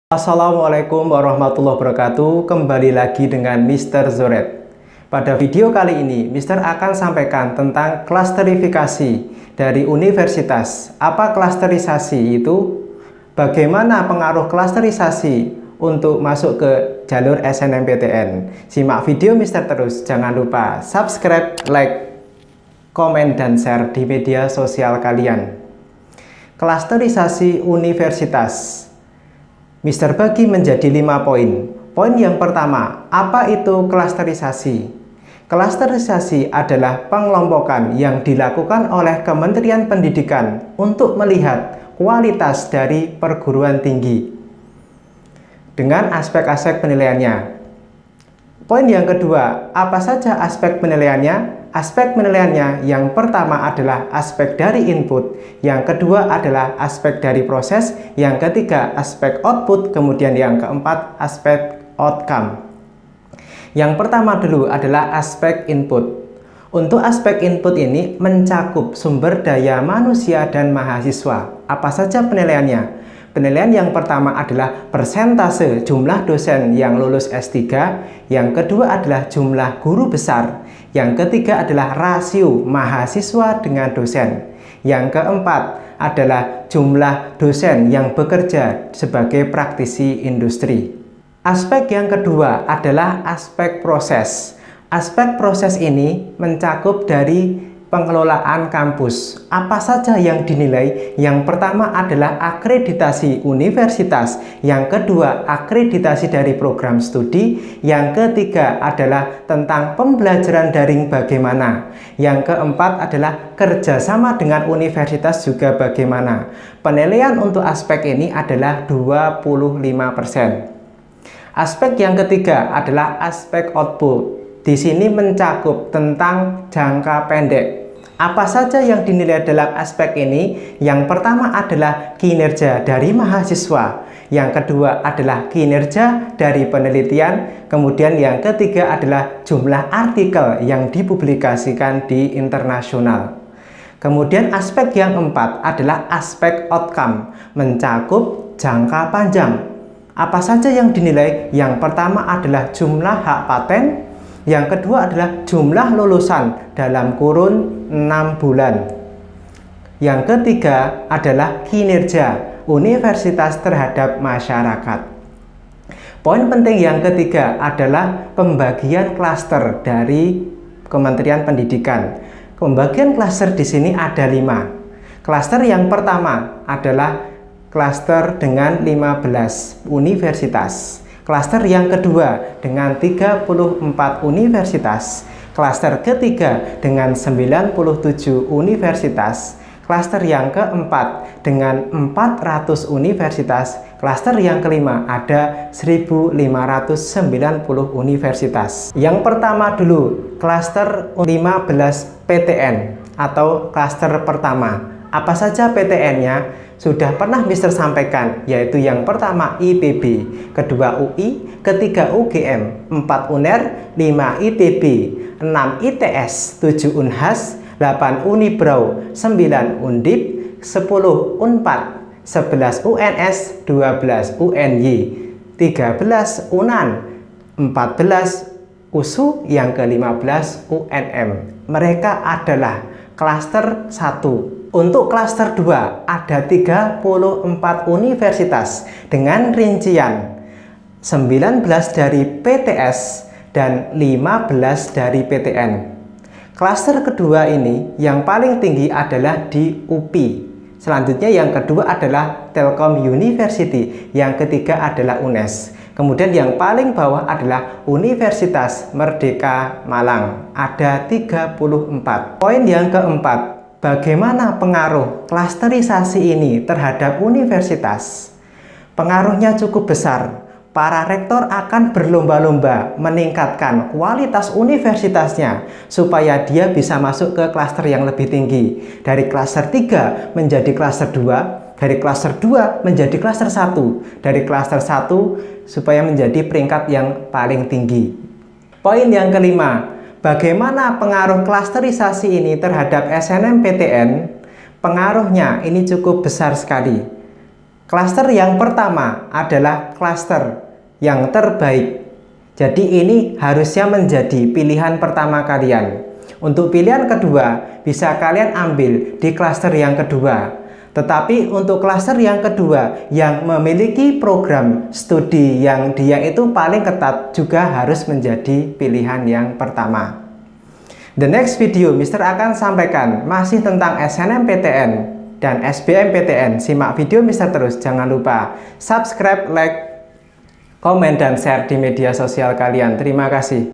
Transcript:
Assalamualaikum warahmatullahi wabarakatuh. Kembali lagi dengan Mr. Zoret. Pada video kali ini, Mr. akan sampaikan tentang klasterifikasi dari universitas. Apa klasterisasi itu? Bagaimana pengaruh klasterisasi untuk masuk ke jalur SNMPTN? Simak video Mr. terus. Jangan lupa subscribe, like, komen, dan share di media sosial kalian. Klasterisasi universitas Mr. bagi menjadi 5 poin. Poin yang pertama, apa itu klasterisasi? Klasterisasi adalah pengelompokan yang dilakukan oleh Kementerian Pendidikan untuk melihat kualitas dari perguruan tinggi dengan aspek-aspek penilaiannya. Poin yang kedua, apa saja aspek penilaiannya? Aspek penilaiannya yang pertama adalah aspek dari input, yang kedua adalah aspek dari proses, yang ketiga aspek output, kemudian yang keempat aspek outcome. Yang pertama dulu adalah aspek input. Untuk aspek input ini mencakup sumber daya manusia dan mahasiswa. Apa saja penilaiannya? Penilaian yang pertama adalah persentase jumlah dosen yang lulus S3, yang kedua adalah jumlah guru besar, yang ketiga adalah rasio mahasiswa dengan dosen, yang keempat adalah jumlah dosen yang bekerja sebagai praktisi industri. Aspek yang kedua adalah aspek proses. Aspek proses ini mencakup dari pengelolaan kampus. Apa saja yang dinilai? Yang pertama adalah akreditasi universitas, yang kedua akreditasi dari program studi, yang ketiga adalah tentang pembelajaran daring bagaimana, yang keempat adalah kerjasama dengan universitas juga bagaimana. Penilaian untuk aspek ini adalah 25%. Aspek yang ketiga adalah aspek output. Di sini mencakup tentang jangka pendek. Apa saja yang dinilai dalam aspek ini? Yang pertama adalah kinerja dari mahasiswa, yang kedua adalah kinerja dari penelitian, kemudian yang ketiga adalah jumlah artikel yang dipublikasikan di internasional. Kemudian aspek yang keempat adalah aspek outcome, mencakup jangka panjang. Apa saja yang dinilai? Yang pertama adalah jumlah hak paten, yang kedua adalah jumlah lulusan dalam kurun 6 bulan. Yang ketiga adalah kinerja universitas terhadap masyarakat. Poin penting yang ketiga adalah pembagian klaster dari Kementerian Pendidikan. Pembagian klaster di sini ada 5. Klaster yang pertama adalah klaster dengan 15 universitas. Klaster yang kedua dengan 34 universitas. Klaster ketiga dengan 97 universitas. Klaster yang keempat dengan 400 universitas. Klaster yang kelima ada 1590 universitas. Yang pertama dulu, klaster 15 PTN atau klaster pertama. Apa saja PTN-nya? Sudah pernah Mr. sampaikan, yaitu yang pertama IPB, kedua UI, ketiga UGM, 4 UNER, 5 ITB, 6 ITS, 7 UNHAS, 8 Unibrau, 9 Undip, 10 Unpad, 11 UNS, 12 UNY, 13 UNAN, 14 USU, yang ke-15 UNM. Mereka adalah klaster 1. Untuk klaster 2 ada 34 universitas dengan rincian 19 dari PTS dan 15 dari PTN. Klaster kedua ini yang paling tinggi adalah di UPI. Selanjutnya yang kedua adalah Telkom University, yang ketiga adalah UNES. Kemudian yang paling bawah adalah Universitas Merdeka Malang, ada 34. Poin yang keempat, bagaimana pengaruh klasterisasi ini terhadap universitas? Pengaruhnya cukup besar. Para rektor akan berlomba-lomba meningkatkan kualitas universitasnya supaya dia bisa masuk ke klaster yang lebih tinggi. Dari klaster 3 menjadi klaster 2, dari klaster 2 menjadi klaster 1, dari klaster 1 supaya menjadi peringkat yang paling tinggi. Poin yang kelima, bagaimana pengaruh klasterisasi ini terhadap SNMPTN? Pengaruhnya ini cukup besar sekali. Klaster yang pertama adalah klaster yang terbaik. Jadi ini harusnya menjadi pilihan pertama kalian. Untuk pilihan kedua bisa kalian ambil di klaster yang kedua. Tetapi untuk klaster yang kedua yang memiliki program studi yang dia itu paling ketat juga harus menjadi pilihan yang pertama. The next video Mister akan sampaikan masih tentang SNMPTN dan SBMPTN. Simak video Mister terus, jangan lupa subscribe, like, komen, dan share di media sosial kalian. Terima kasih.